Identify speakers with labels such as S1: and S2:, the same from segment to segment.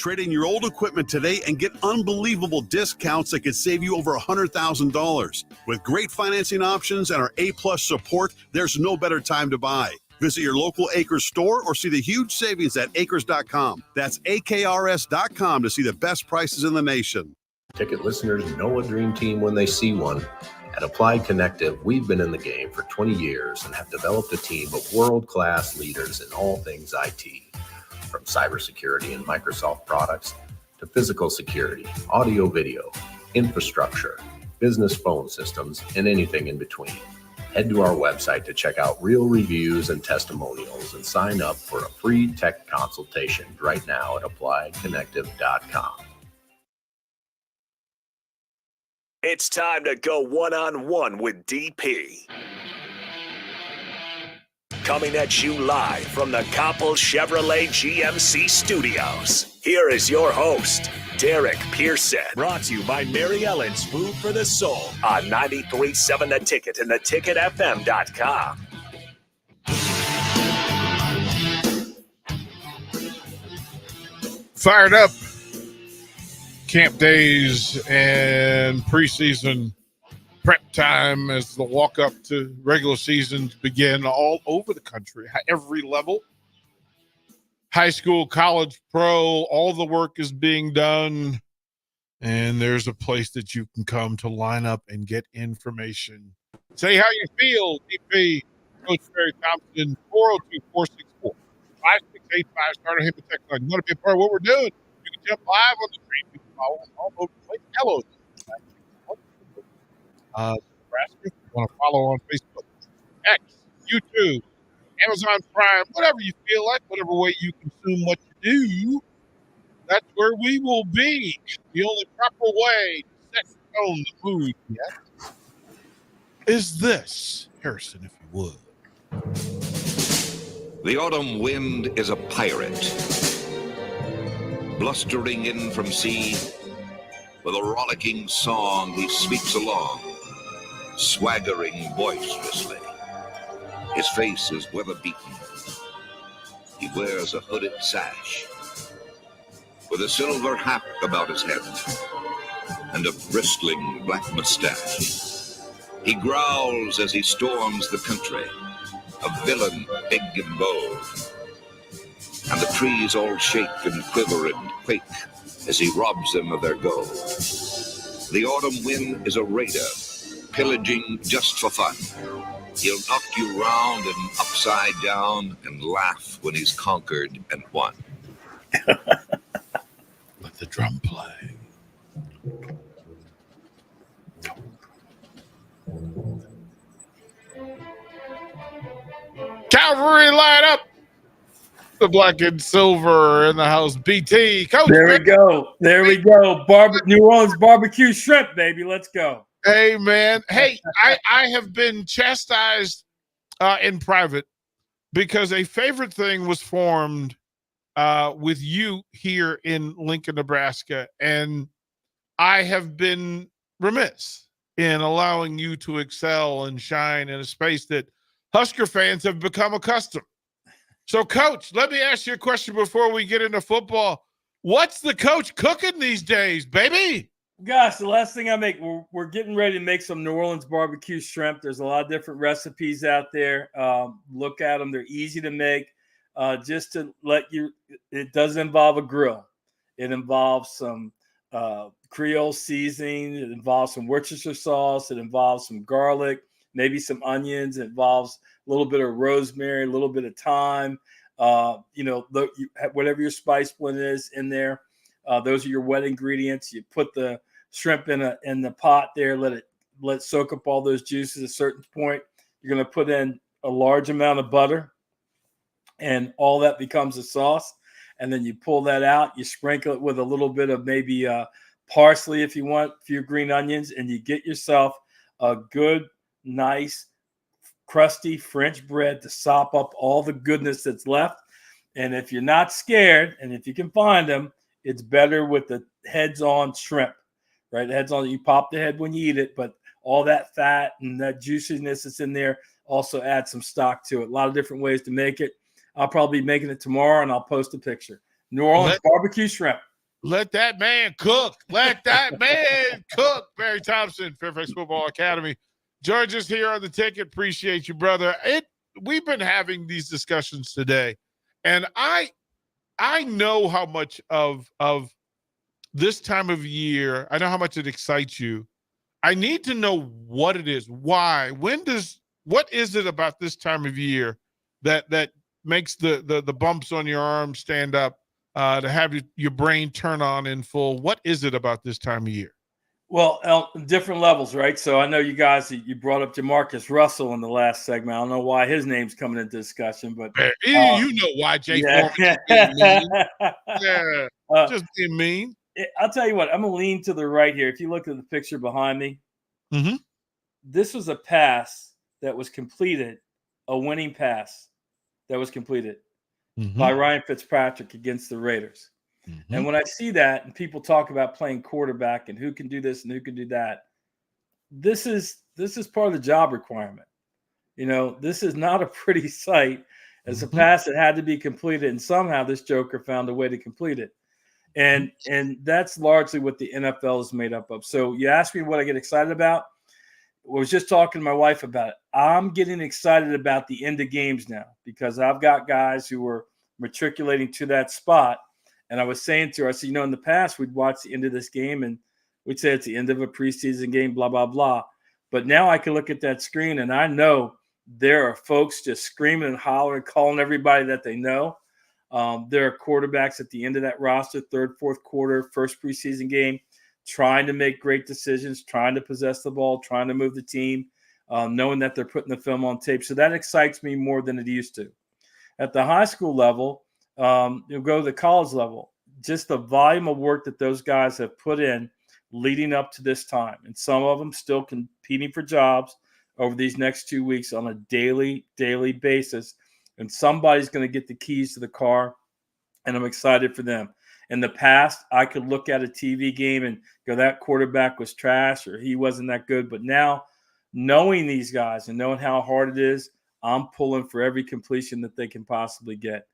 S1: Trade in your old equipment today and get unbelievable discounts that could save you over $100,000. With great financing options and our A-plus support, there's no better time to buy. Visit your local Acres store or see the huge savings at acres.com. That's AKRS.com to see the best prices in the nation.
S2: Ticket listeners know a dream team when they see one. At Applied Connective, we've been in the game for 20 years and have developed a team of world-class leaders in all things IT. From cybersecurity and Microsoft products to physical security, audio video, infrastructure, business phone systems, and anything in between. Head to our website to check out real reviews and testimonials and sign up for a free tech consultation right now at appliedconnective.com.
S3: It's time to go one-on-one with DP. Coming at you live from the Koppel Chevrolet GMC studios. Here is your host, Derek Pearson. Brought to you by Mary Ellen's Food for the Soul on 93.7 The Ticket and theticketfm.com.
S4: Fired up. Camp days and preseason prep time as the walk-up to regular seasons begin all over the country, every level. High school, college, pro, all the work is being done, and there's a place that you can come to line up and get information. Say how you feel, DP, Coach Barry Thompson, 402-464-5685. Starter hit the text line. You want to be a part of what we're doing? You can jump live on the stream. You can follow us all over the place. Hello. Nebraska, if you want to follow on Facebook, X, YouTube, Amazon Prime, whatever you feel like, whatever way you consume what you do, that's where we will be. The only proper way to set the tone, the mood, is this. Harrison, if you would.
S5: The autumn wind is a pirate, blustering in from sea. With a rollicking song, he sweeps along, swaggering boisterously. His face is weather-beaten. He wears a hooded sash, with a silver hat about his head, and a bristling black mustache. He growls as he storms the country, a villain big and bold. And the trees all shake and quiver and quake as he robs them of their gold. The autumn wind is a raider, pillaging just for fun. He'll knock you round and upside down and laugh when he's conquered and won.
S4: Let the drum play. Cavalry line up. The black and silver in the house. BT. Coach.
S6: There we go. There we go. New Orleans barbecue shrimp, baby. Let's go.
S4: Hey, man. Hey, I have been chastised in private because a favorite thing was formed with you here in Lincoln, Nebraska. And I have been remiss in allowing you to excel and shine in a space that Husker fans have become accustomed. So, Coach, let me ask you a question before we get into football. What's the coach cooking these days, baby?
S6: Gosh, the last thing I make, we're getting ready to make some New Orleans barbecue shrimp. There's a lot of different recipes out there. Look at them. They're easy to make. Just to let you, it does involve a grill. It involves some Creole seasoning. It involves some Worcestershire sauce. It involves some garlic, maybe some onions. It involves a little bit of rosemary, a little bit of thyme. Whatever your spice blend is in there. Those are your wet ingredients. You put the shrimp in the pot there. Let it soak up all those juices. At a certain point, you're going to put in a large amount of butter, and all that becomes a sauce. And then you pull that out. You sprinkle it with a little bit of maybe parsley if you want, a few green onions, and you get yourself a good, nice, crusty French bread to sop up all the goodness that's left. And if you're not scared, and if you can find them, it's better with the heads-on shrimp, right? The heads-on, you pop the head when you eat it, but all that fat and that juiciness that's in there also adds some stock to it. A lot of different ways to make it. I'll probably be making it tomorrow, and I'll post a picture. New Orleans barbecue shrimp.
S4: Let that man cook. Let that man cook. Barry Thompson, Fairfax Football Academy. George is here on the ticket. Appreciate you, brother. We've been having these discussions today, and I know how much of this time of year, I know how much it excites you. I need to know what it is. Why? What is it about this time of year that makes the bumps on your arm stand up, to have your brain turn on in full? What is it about this time of year?
S6: Well, different levels, right? So I know you guys, you brought up Jamarcus Russell in the last segment. I don't know why his name's coming into discussion, but
S4: you know why Jay Foreman is being mean. Yeah, just being mean.
S6: I'll tell you what, I'm going to lean to the right here. If you look at the picture behind me, this was a pass that was completed, a winning pass that was completed by Ryan Fitzpatrick against the Raiders. And when I see that and people talk about playing quarterback and who can do this and who can do that, this is part of the job requirement. This is not a pretty sight. It's a pass that had to be completed, and somehow this joker found a way to complete it. And that's largely what the NFL is made up of. So you asked me what I get excited about. I was just talking to my wife about it. I'm getting excited about the end of games now because I've got guys who are matriculating to that spot. And I was saying to her, I said, in the past, we'd watch the end of this game and we'd say it's the end of a preseason game, blah, blah, blah. But now I can look at that screen and I know there are folks just screaming and hollering, calling everybody that they know. There are quarterbacks at the end of that roster, third, fourth quarter, first preseason game, trying to make great decisions, trying to possess the ball, trying to move the team, knowing that they're putting the film on tape. So that excites me more than it used to. At the high school level, you'll go to the college level, just the volume of work that those guys have put in leading up to this time. And some of them still competing for jobs over these next 2 weeks on a daily basis. And somebody's going to get the keys to the car, and I'm excited for them. In the past, I could look at a TV game and go, that quarterback was trash or he wasn't that good. But now, knowing these guys and knowing how hard it is, I'm pulling for every completion that they can possibly get.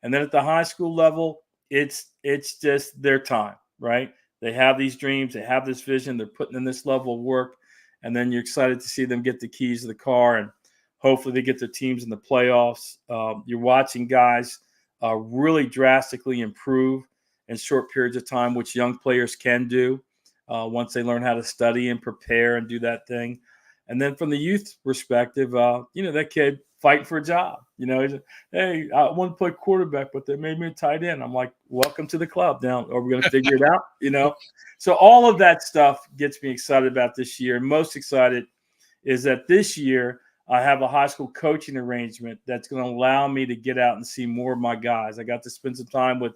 S6: And then at the high school level, it's just their time, right? They have these dreams, they have this vision, they're putting in this level of work, and then you're excited to see them get the keys to the car, and hopefully they get their teams in the playoffs. You're watching guys really drastically improve in short periods of time, which young players can do once they learn how to study and prepare and do that thing. And then from the youth perspective, that kid fighting for a job. Hey, I want to play quarterback, but they made me a tight end. I'm like, welcome to the club. Now, are we going to figure it out? So all of that stuff gets me excited about this year. Most excited is that this year I have a high school coaching arrangement that's going to allow me to get out and see more of my guys. I got to spend some time with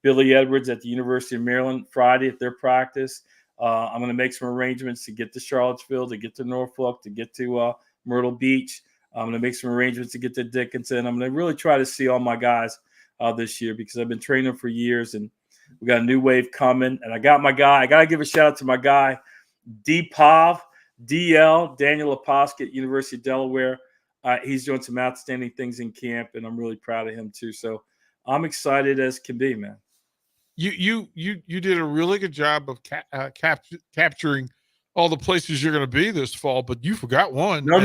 S6: Billy Edwards at the University of Maryland Friday at their practice. I'm going to make some arrangements to get to Charlottesville, to get to Norfolk, to get to Myrtle Beach. I'm going to make some arrangements to get to Dickinson. I'm going to really try to see all my guys this year because I've been training for years, and we got a new wave coming. And I got my guy. I got to give a shout out to my guy, DL, Daniel Aposk at University of Delaware. He's doing some outstanding things in camp, and I'm really proud of him too. So I'm excited as can be, man.
S4: You did a really good job of capturing all the places you're going to be this fall, but you forgot one.
S6: No.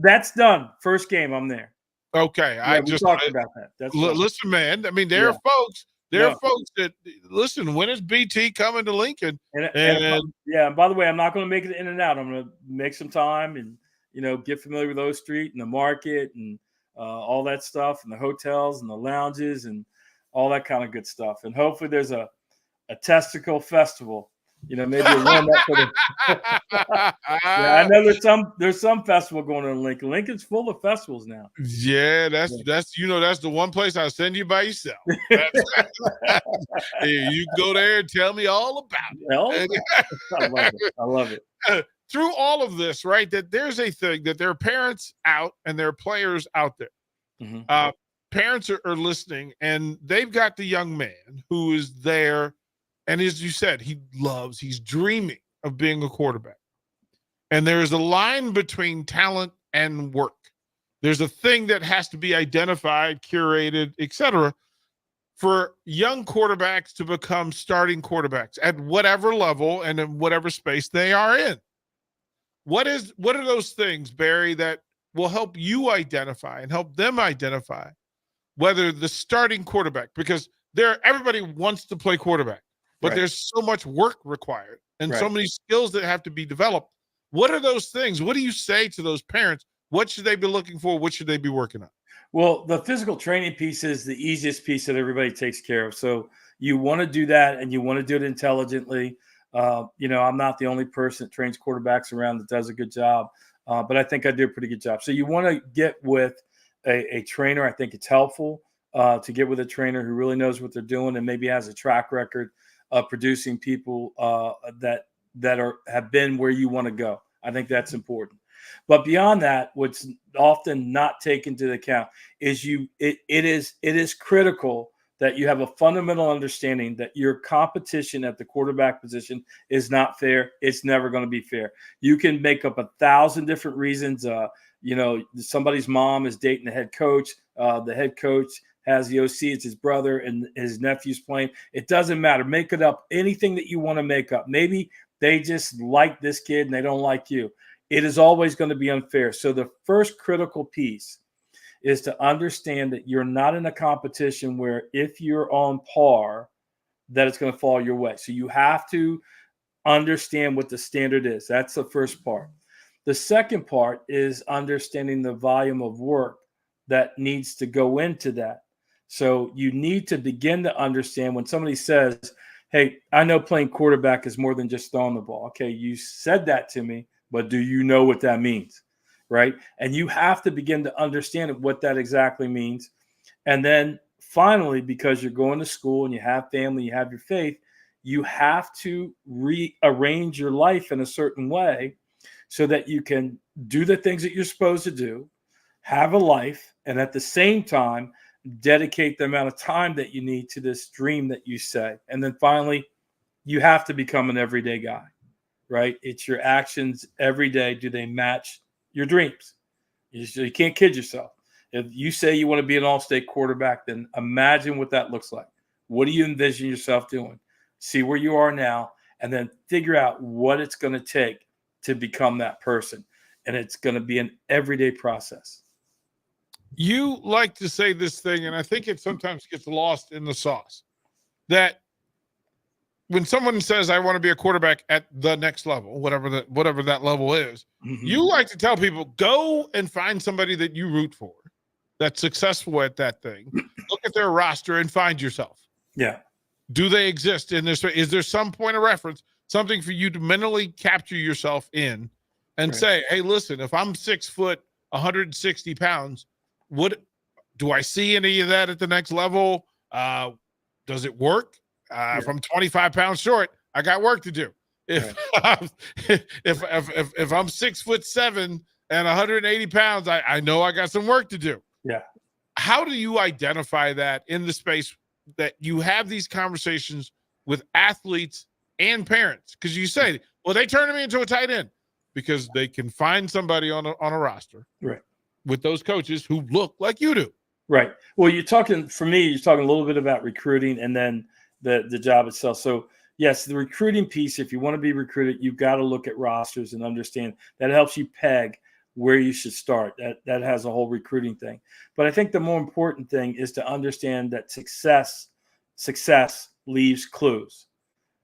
S6: That's done. First game, I'm there.
S4: Okay,
S6: yeah, we talked about that.
S4: Listen, man. I mean, there are folks. There are folks that listen. When is BT coming to Lincoln?
S6: And by the way, I'm not going to make it in and out. I'm going to make some time and get familiar with O Street and the market and all that stuff and the hotels and the lounges and all that kind of good stuff. And hopefully, there's a testicle festival. Maybe a warm up for the. I know there's some festival going on in Lincoln. Lincoln's full of festivals now.
S4: Yeah, that's the one place I'll send you by yourself. You go there and tell me all about it.
S6: I love it.
S4: Through all of this, right? That there's a thing that there are parents out and there are players out there. Mm-hmm. Parents are listening, and they've got the young man who is there. And as you said, he's dreaming of being a quarterback. And there's a line between talent and work. There's a thing that has to be identified, curated, etc. for young quarterbacks to become starting quarterbacks at whatever level and in whatever space they are in? What are those things, Barry, that will help you identify and help them identify whether the starting quarterback, because everybody wants to play quarterback, but there's so much work required and so many skills that have to be developed. What are those things? What do you say to those parents? What should they be looking for? What should they be working on?
S6: Well, the physical training piece is the easiest piece that everybody takes care of. So you want to do that, and you want to do it intelligently. I'm not the only person that trains quarterbacks around that does a good job, but I think I do a pretty good job. So you want to get with a trainer. I think it's helpful to get with a trainer who really knows what they're doing and maybe has a track record of producing people that have been where you want to go. I think that's important. But beyond that, what's often not taken into account is it is critical that you have a fundamental understanding that your competition at the quarterback position is not fair. It's never going to be fair. You can make up 1,000 different reasons. Somebody's mom is dating the head coach. The head coach has the OC. It's his brother and his nephew's playing. It doesn't matter. Make it up. Anything that you want to make up. Maybe they just like this kid and they don't like you. It is always going to be unfair. So the first critical piece is to understand that you're not in a competition where if you're on par, that it's going to fall your way. So you have to understand what the standard is. That's the first part. The second part is understanding the volume of work that needs to go into that. So you need to begin to understand when somebody says, hey, I know playing quarterback is more than just throwing the ball. Okay, you said that to me, but do you know what that means? Right? And you have to begin to understand what that exactly means. And then finally, because you're going to school and you have family, you have your faith, you have to rearrange your life in a certain way so that you can do the things that you're supposed to do, have a life, and at the same time, dedicate the amount of time that you need to this dream that you say. And then finally, you have to become an everyday guy, right? It's your actions every day. Do they match your dreams? You can't kid yourself. If you say you want to be an all-state quarterback, then imagine what that looks like. What do you envision yourself doing? See where you are now, and then figure out what it's going to take to become that person. And it's going to be an everyday process.
S4: You like to say this thing, and I think it sometimes gets lost in the sauce, that when someone says, I want to be a quarterback at the next level, whatever that level is, you like to tell people, go and find somebody that you root for that's successful at that thing. Look at their roster and find yourself.
S6: Yeah.
S4: Do they exist in this? Is there some point of reference, something for you to mentally capture yourself in and say, hey, listen, if I'm 6 foot, 160 pounds, what do I see any of that at the next level? Does it work? If I'm 25 pounds short, I got work to do. If I'm 6'7" and 180 pounds, I know I got some work to do.
S6: Yeah.
S4: How do you identify that in the space that you have these conversations with athletes and parents? Because you say, well, they turn me into a tight end because they can find somebody on a roster,
S6: right,
S4: with those coaches who look like you do.
S6: Right. Well, you're talking a little bit about recruiting and then the job itself. So yes, the recruiting piece, if you want to be recruited, you've got to look at rosters and understand that helps you peg where you should start. That has a whole recruiting thing. But I think the more important thing is to understand that success leaves clues,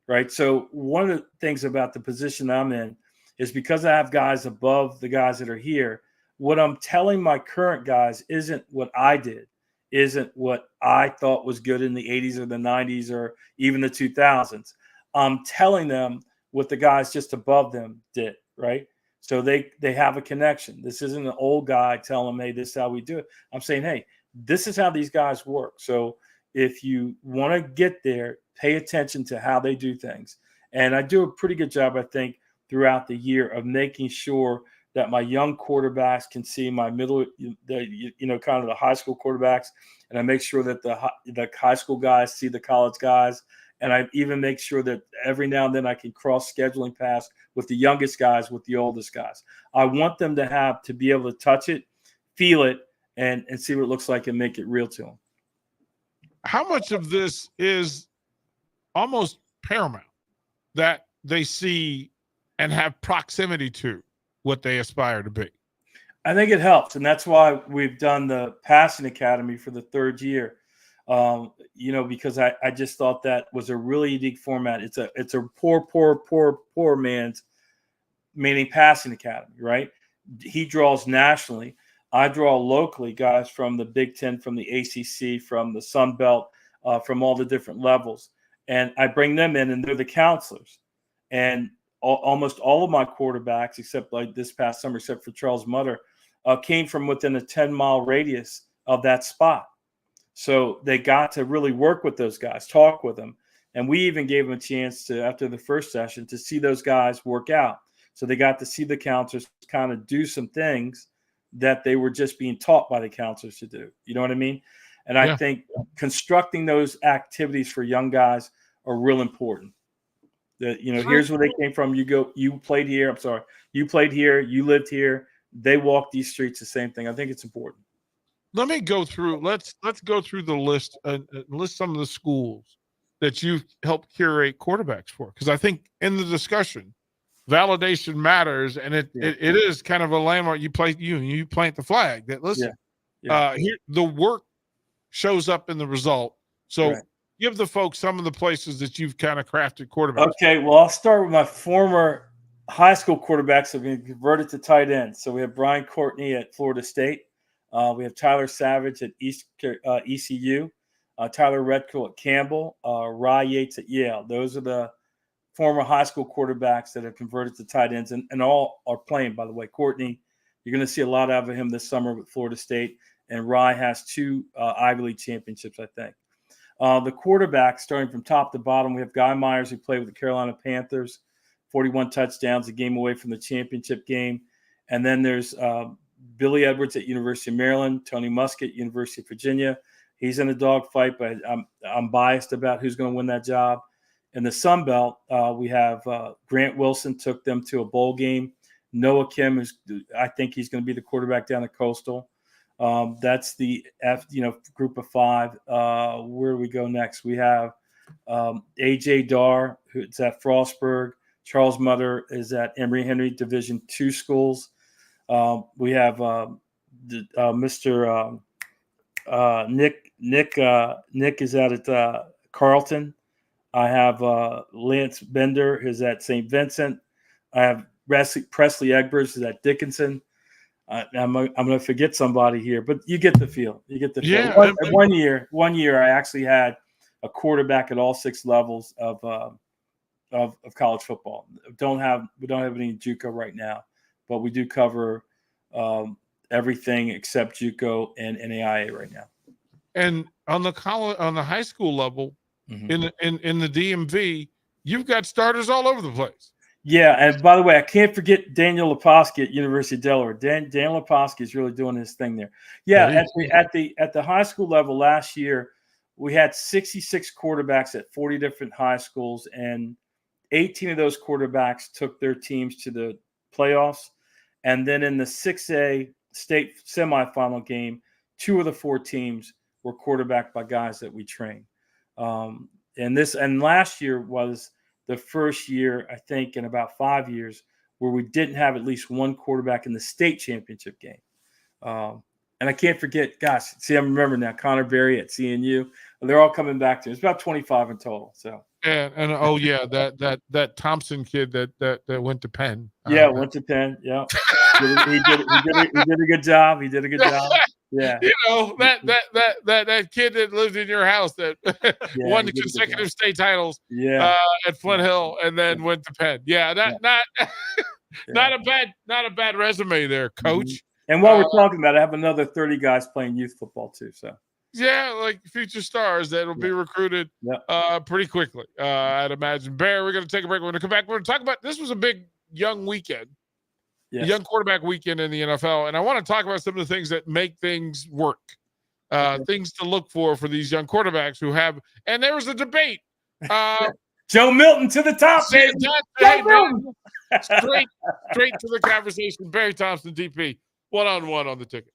S6: right? So one of the things about the position I'm in is because I have guys above the guys that are here, what I'm telling my current guys isn't what I did, isn't what I thought was good in the 80s or the 90s or even the 2000s. I'm telling them what the guys just above them did, right? So they have a connection. This isn't an old guy telling them, hey, this is how we do it. I'm saying, hey, this is how these guys work. So if you want to get there, pay attention to how they do things. And I do a pretty good job, I think, throughout the year of making sure that my young quarterbacks can see my middle, kind of the high school quarterbacks. And I make sure that the high school guys see the college guys. And I even make sure that every now and then I can cross scheduling pass with the youngest guys, with the oldest guys. I want them to be able to touch it, feel it, and see what it looks like and make it real to them.
S4: how much of this is almost paramount that they see and have proximity to what they aspire to be?
S6: I think it helps, and that's why we've done the Passing Academy for the third year. Because I just thought that was a really unique format. It's a poor man's, meaning Passing Academy, right? He draws nationally. I draw locally, guys from the Big Ten, from the ACC, from the Sun Belt, from all the different levels, and I bring them in, and they're the counselors. And almost all of my quarterbacks, except like this past summer, except for Charles Mutter, came from within a 10-mile radius of that spot. So they got to really work with those guys, talk with them. And we even gave them a chance to, after the first session, to see those guys work out. So they got to see the counselors kind of do some things that they were just being taught by the counselors to do. You know what I mean? And I think constructing those activities for young guys are real important. That, here's where they came from. You played here. You played here. You lived here. They walk these streets, the same thing. I think it's important.
S4: Let me go through. Let's go through the list. List some of the schools that you've helped curate quarterbacks for, because I think in the discussion, validation matters, and it is kind of a landmark. You plant the flag. That listen, here the work shows up in the result. So give the folks some of the places that you've kind of crafted quarterbacks.
S6: Okay, well, I'll start with my former high school quarterbacks have been converted to tight ends. So we have Brian Courtney at Florida State. We have Tyler Savage at ECU, Tyler Redkill at Campbell, Rye Yates at Yale. Those are the former high school quarterbacks that have converted to tight ends, and all are playing, by the way. Courtney, you're going to see a lot out of him this summer with Florida State, and Rye has 2 Ivy League championships, I think. The quarterbacks, starting from top to bottom, we have Guy Myers, who played with the Carolina Panthers, 41 touchdowns, a game away from the championship game. And then there's Billy Edwards at University of Maryland, Tony Muskett, University of Virginia. He's in a dogfight, but I'm biased about who's going to win that job. In the Sun Belt, we have Grant Wilson took them to a bowl game. Noah Kim, I think he's going to be the quarterback down at Coastal. That's the group of 5. Where do we go next? We have AJ Dar, who's at Frostburg. Charles Mutter is at Emory-Henry Division II schools. We have Mr. Nick is at Carleton. I have Lance Bender, who's at St. Vincent. I have Presley Egbers, who's at Dickinson. I'm going to forget somebody here, but you get the feel.
S4: Yeah.
S6: One year, I actually had a quarterback at all 6 levels of college football. We don't have any JUCO right now, but we do cover everything except JUCO and NAIA right now.
S4: And on the high school level, in the DMV, you've got starters all over the place.
S6: Yeah, and by the way, I can't forget Daniel Leposki at University of Delaware. Daniel Leposki is really doing his thing there. Yeah, at the high school level last year, we had 66 quarterbacks at 40 different high schools, and 18 of those quarterbacks took their teams to the playoffs. And then in the 6A state semifinal game, 2 of the 4 teams were quarterbacked by guys that we train. And last year was the first year, I think, in about 5 years where we didn't have at least one quarterback in the state championship game. And I can't forget, gosh, see, I remember now, Connor Berry at CNU. They're all coming back to it. It's about 25 in total. So.
S4: And that Thompson kid that went to Penn.
S6: Went to Penn. Yeah, he did a good job. Yeah,
S4: that kid that lived in your house that won the consecutive state titles. At Flint Hill and then went to Penn. Not a bad resume there, Coach.
S6: And while we're talking about it, I have another 30 guys playing youth football too. So.
S4: Yeah, like future stars that'll be recruited pretty quickly, I'd imagine. Bear, we're going to take a break. We're going to come back. We're going to talk about, this was a big young weekend, young quarterback weekend in the NFL. And I want to talk about some of the things that make things work, things to look for these young quarterbacks who have, and there was a debate.
S6: Joe Milton to the top.
S4: Straight to the conversation. Barry Thompson, DP, one-on-one on the ticket.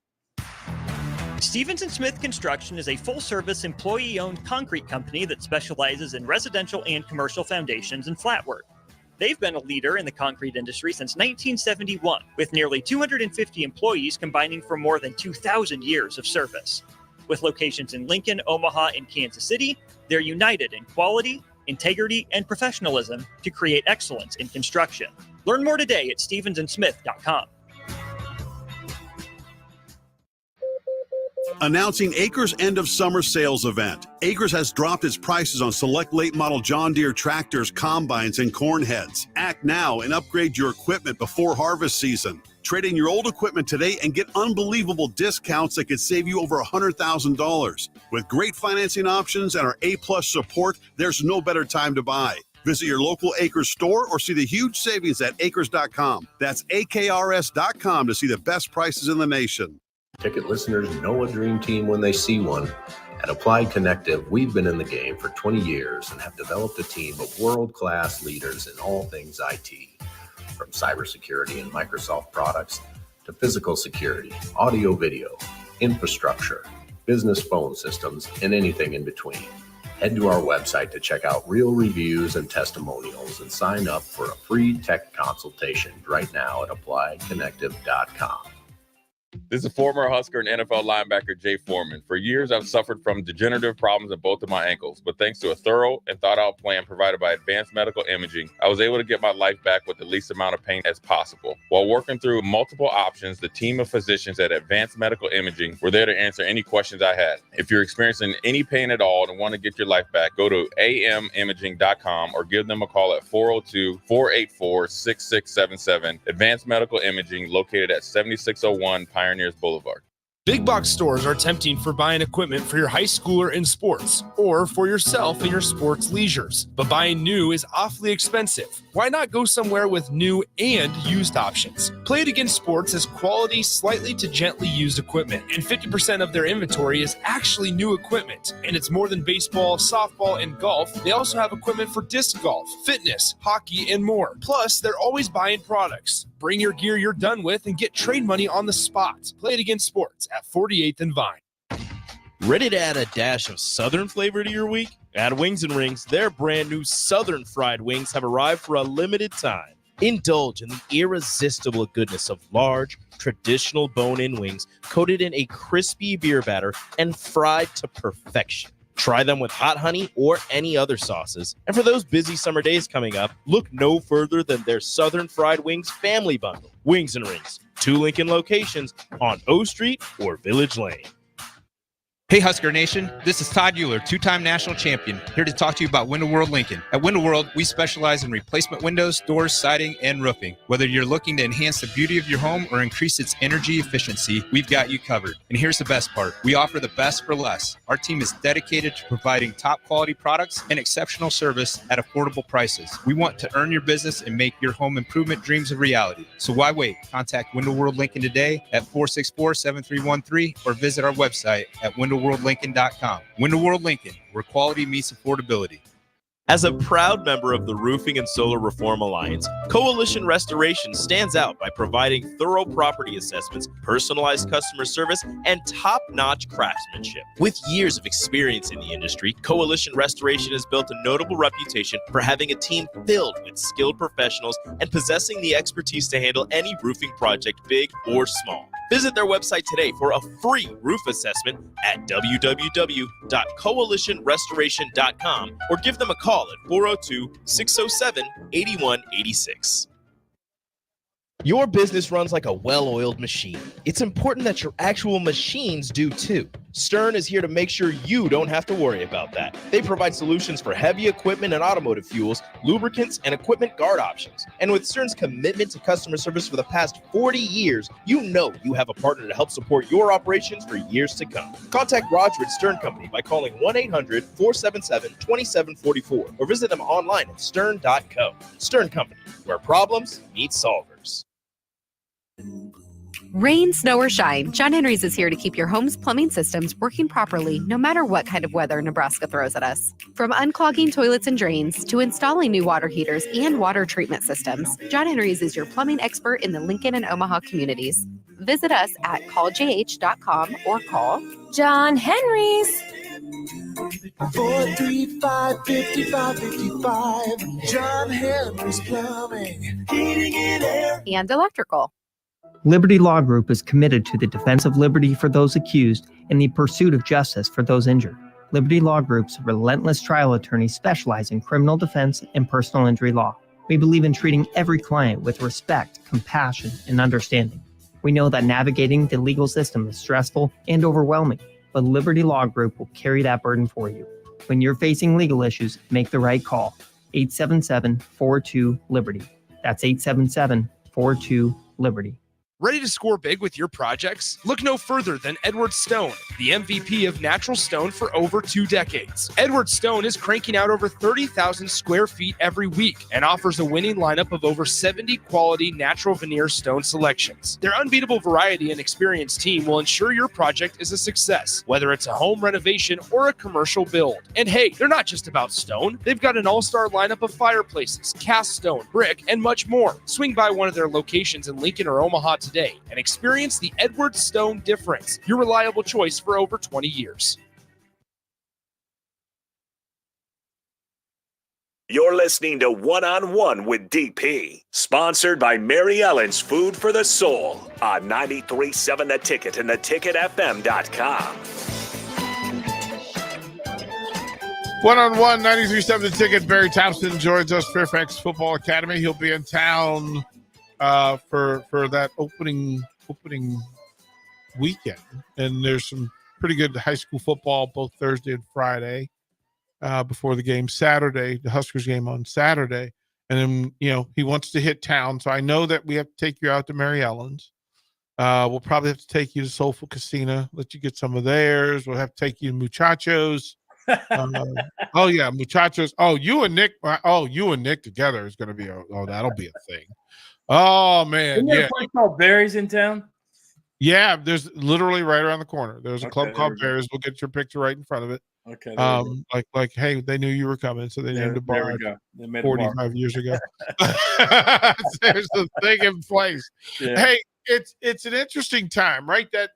S7: Stevens & Smith Construction is a full-service, employee-owned concrete company that specializes in residential and commercial foundations and flat work. They've been a leader in the concrete industry since 1971, with nearly 250 employees combining for more than 2,000 years of service. With locations in Lincoln, Omaha, and Kansas City, they're united in quality, integrity, and professionalism to create excellence in construction. Learn more today at stevensandsmith.com.
S1: Announcing Acres' end of summer sales event. Acres has dropped its prices on select late model John Deere tractors, combines, and corn heads. Act now and upgrade your equipment before harvest season. Trade in your old equipment today and get unbelievable discounts that could save you over $100,000. With great financing options and our A-plus support, there's no better time to buy. Visit your local Acres store or see the huge savings at acres.com. That's AKRS.com to see the best prices in the nation.
S2: Ticket listeners know a dream team when they see one. At Applied Connective, we've been in the game for 20 years and have developed a team of world-class leaders in all things IT. From cybersecurity and Microsoft products to physical security, audio video, infrastructure, business phone systems, and anything in between. Head to our website to check out real reviews and testimonials and sign up for a free tech consultation right now at appliedconnective.com.
S8: This is former Husker and NFL linebacker Jay Foreman. For years, I've suffered from degenerative problems in both of my ankles, but thanks to a thorough and thought-out plan provided by Advanced Medical Imaging, I was able to get my life back with the least amount of pain as possible. While working through multiple options, the team of physicians at Advanced Medical Imaging were there to answer any questions I had. If you're experiencing any pain at all and want to get your life back, go to amimaging.com or give them a call at 402-484-6677. Advanced Medical Imaging, located at 7601 Pioneers Boulevard.
S9: Big box stores are tempting for buying equipment for your high schooler in sports or for yourself in your sports leisures. But buying new is awfully expensive. Why not go somewhere with new and used options? Play It Again Sports has quality, slightly to gently used equipment, and 50% of their inventory is actually new equipment. And it's more than baseball, softball, and golf. They also have equipment for disc golf, fitness, hockey, and more. Plus, they're always buying products. Bring your gear you're done with and get trade money on the spot. Play It Again Sports at 48th and Vine.
S10: Ready to add a dash of Southern flavor to your week? At Wings and Rings, their brand new Southern fried wings have arrived for a limited time. Indulge in the irresistible goodness of large, traditional bone-in wings coated in a crispy beer batter and fried to perfection. Try them with hot honey or any other sauces. And for those busy summer days coming up, look no further than their Southern Fried Wings Family Bundle. Wings and Rings, 2 Lincoln locations on O Street or Village Lane.
S11: Hey Husker Nation, this is Todd Euler, 2-time national champion, here to talk to you about Window World Lincoln. At Window World, we specialize in replacement windows, doors, siding, and roofing. Whether you're looking to enhance the beauty of your home or increase its energy efficiency, we've got you covered. And here's the best part. We offer the best for less. Our team is dedicated to providing top quality products and exceptional service at affordable prices. We want to earn your business and make your home improvement dreams a reality. So why wait? Contact Window World Lincoln today at 464-7313 or visit our website at windowworldlincoln.com. Window World Lincoln, where quality meets affordability.
S10: As a proud member of the Roofing and Solar Reform Alliance, Coalition Restoration stands out by providing thorough property assessments, personalized customer service, and top-notch craftsmanship. With years of experience in the industry, Coalition Restoration has built a notable reputation for having a team filled with skilled professionals and possessing the expertise to handle any roofing project, big or small. Visit their website today for a free roof assessment at www.coalitionrestoration.com or give them a call at 402-607-8186. Your business runs like a well-oiled machine. It's important that your actual machines do too. Stern is here to make sure you don't have to worry about that. They provide solutions for heavy equipment and automotive fuels, lubricants, and equipment guard options. And with Stern's commitment to customer service for the past 40 years, you know you have a partner to help support your operations for years to come. Contact Roger at Stern Company by calling 1-800-477-2744 or visit them online at stern.co. Stern Company, where problems meet solvers.
S12: Rain, snow, or shine, John Henry's is here to keep your home's plumbing systems working properly no matter what kind of weather Nebraska throws at us. From unclogging toilets and drains to installing new water heaters and water treatment systems, John Henry's is your plumbing expert in the Lincoln and Omaha communities. Visit us at calljh.com or call
S13: John Henry's.
S14: 435-5555. John Henry's Plumbing, Heating and Air.
S12: and Electrical.
S15: Liberty Law Group is committed to the defense of liberty for those accused and the pursuit of justice for those injured. Liberty Law Group's relentless trial attorneys specialize in criminal defense and personal injury law. We believe in treating every client with respect, compassion, and understanding. We know that navigating the legal system is stressful and overwhelming, but Liberty Law Group will carry that burden for you. When you're facing legal issues, make the right call. 877-42-LIBERTY. That's 877-42-LIBERTY.
S9: Ready to score big with your projects? Look no further than Edward Stone, the MVP of natural stone for over 2 decades. Edward Stone is cranking out over 30,000 square feet every week and offers a winning lineup of over 70 quality natural veneer stone selections. Their unbeatable variety and experienced team will ensure your project is a success, whether it's a home renovation or a commercial build. And hey, they're not just about stone. They've got an all-star lineup of fireplaces, cast stone, brick, and much more. Swing by one of their locations in Lincoln or Omaha today and experience the Edward Stone difference, your reliable choice for over 20 years.
S3: You're listening to One on One with DP, sponsored by Mary Ellen's Food for the Soul on 93.7 The Ticket and theticketfm.com.
S4: 1-on-1, 93.7 The Ticket. Barry Thompson joins us, Fairfax Football Academy. He'll be in town for that opening weekend, and there's some pretty good high school football both Thursday and Friday before the game Saturday, the Huskers game on Saturday, and then he wants to hit town, so I know that we have to take you out to Mary Ellen's. We'll probably have to take you to Soulful Casino, let you get some of theirs. We'll have to take you to Muchachos. Oh yeah, Muchachos. You and Nick together is going to be that'll be a thing. Oh man,
S6: Isn't there a place called Barry's in town?
S4: Yeah, there's literally right around the corner. There's a club called Barry's. We'll get your picture right in front of it.
S6: Okay.
S4: Like, hey, they knew you were coming, so they named a bar 45 years ago. There's a thing in place. Yeah. Hey, it's an interesting time, right? That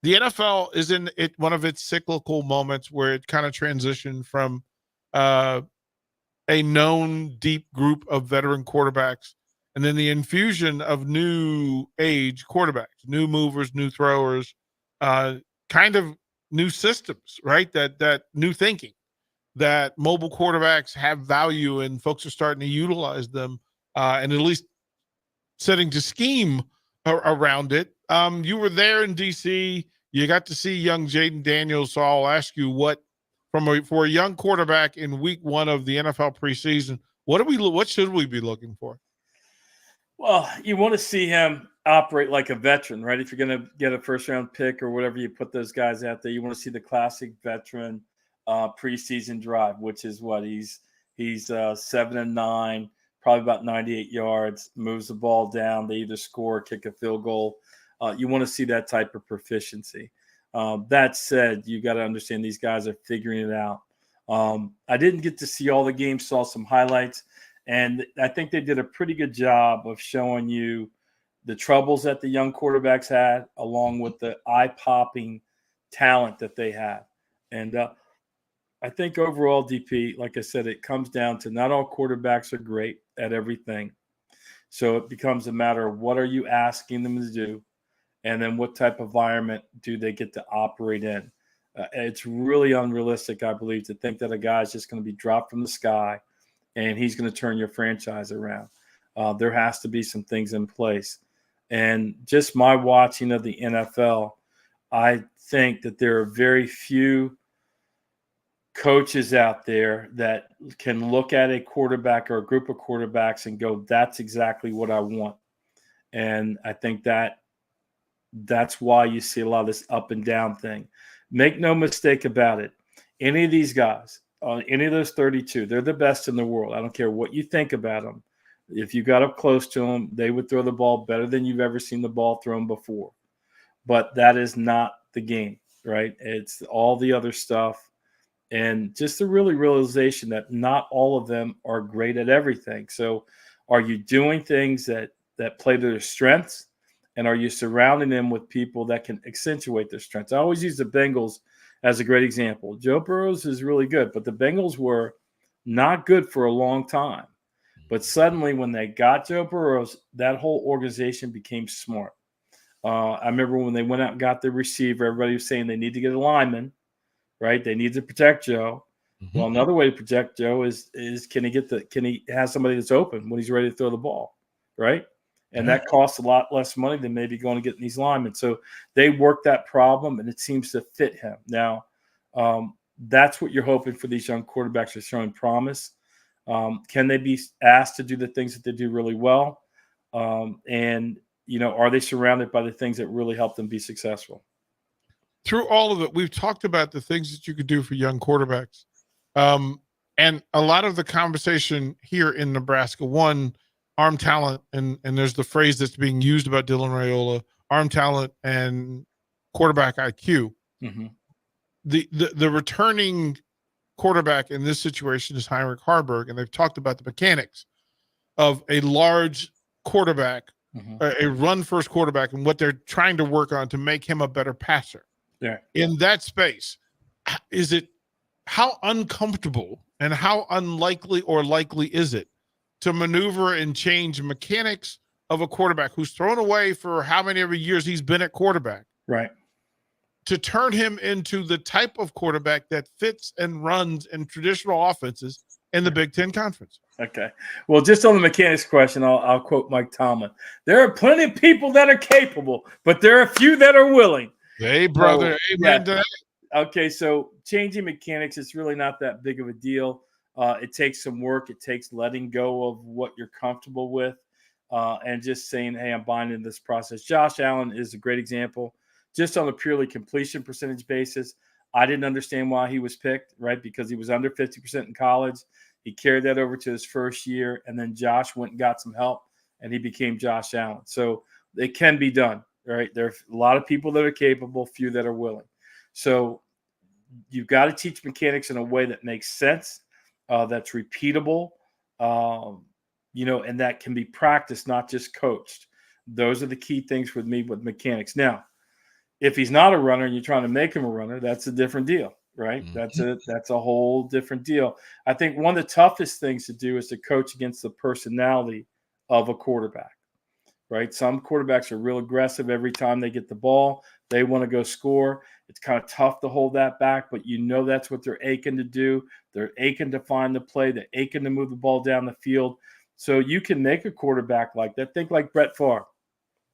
S4: the NFL is in one of its cyclical moments where it kind of transitioned from a known deep group of veteran quarterbacks, and then the infusion of new age quarterbacks, new movers, new throwers, kind of new systems, right? That new thinking, that mobile quarterbacks have value and folks are starting to utilize them, and at least setting to scheme around it. You were there in DC. You got to see young Jaden Daniels. So I'll ask you for a young quarterback in week 1 of the NFL preseason, what should we be looking for?
S6: Well, you want to see him operate like a veteran, right? If you're going to get a first-round pick or whatever, you put those guys out there. You want to see the classic veteran preseason drive, which is what he's 7-9, probably about 98 yards, moves the ball down. They either score or kick a field goal. You want to see that type of proficiency. That said, you got to understand these guys are figuring it out. I didn't get to see all the games, saw some highlights. And I think they did a pretty good job of showing you the troubles that the young quarterbacks had, along with the eye-popping talent that they have. And I think overall, DP, like I said, it comes down to not all quarterbacks are great at everything. So it becomes a matter of what are you asking them to do, and then what type of environment do they get to operate in. It's really unrealistic, I believe, to think that a guy is just going to be dropped from the sky and he's going to turn your franchise around. There has to be some things in place. And just my watching of the NFL, I think that there are very few coaches out there that can look at a quarterback or a group of quarterbacks and go, that's exactly what I want. And I think that's why you see a lot of this up and down thing. Make no mistake about it. Any of these guys, any of those 32, they're the best in the world. I don't care what you think about them. If you got up close to them, they would throw the ball better than you've ever seen the ball thrown before. But that is not the game, right? It's all the other stuff. And just the realization that not all of them are great at everything. So are you doing things that play to their strengths? And are you surrounding them with people that can accentuate their strengths? I always use the Bengals as a great example. Joe Burrows is really good, but the Bengals were not good for a long time. But suddenly when they got Joe Burrows, that whole organization became smart. I remember when they went out and got the receiver, everybody was saying they need to get a lineman, right? They need to protect Joe.
S4: Mm-hmm.
S6: Well, another way to protect Joe is can he have somebody that's open when he's ready to throw the ball, right? And that costs a lot less money than maybe going to get these linemen. So they work that problem, and it seems to fit him. Now, that's what you're hoping for these young quarterbacks are showing promise. Can they be asked to do the things that they do really well? And, are they surrounded by the things that really help them be successful?
S4: Through all of it, we've talked about the things that you could do for young quarterbacks. And a lot of the conversation here in Nebraska, one, arm talent, and there's the phrase that's being used about Dylan Raiola, arm talent and quarterback IQ.
S6: Mm-hmm.
S4: The returning quarterback in this situation is Heinrich Harburg, and they've talked about the mechanics of a large quarterback, a run-first quarterback, and what they're trying to work on to make him a better passer.
S6: Yeah.
S4: In that space, how uncomfortable and how unlikely or likely is it to maneuver and change mechanics of a quarterback who's thrown away for how many every years he's been at quarterback,
S6: right,
S4: to turn him into the type of quarterback that fits and runs in traditional offenses in the Big Ten Conference?
S6: Okay. Well, just on the mechanics question, I'll quote Mike Tomlin. There are plenty of people that are capable, but there are a few that are willing.
S4: Hey, brother. Amen to that.
S6: Okay, so changing mechanics is really not that big of a deal. It takes some work. It takes letting go of what you're comfortable with and just saying, hey, I'm buying into this process. Josh Allen is a great example. Just on a purely completion percentage basis, I didn't understand why he was picked, right? Because he was under 50% in college. He carried that over to his first year, and then Josh went and got some help, and he became Josh Allen. So it can be done, right? There are a lot of people that are capable, few that are willing. So you've got to teach mechanics in a way that makes sense, that's repeatable, and that can be practiced, not just coached. Those are the key things with me with mechanics. Now, if he's not a runner and you're trying to make him a runner, that's a different deal, right? Mm-hmm. That's a whole different deal. I think one of the toughest things to do is to coach against the personality of a quarterback, right? Some quarterbacks are real aggressive every time they get the ball. They want to go score. It's kind of tough to hold that back, but that's what they're aching to do. They're aching to find the play. They're aching to move the ball down the field. So you can make a quarterback like that. Think like Brett Favre,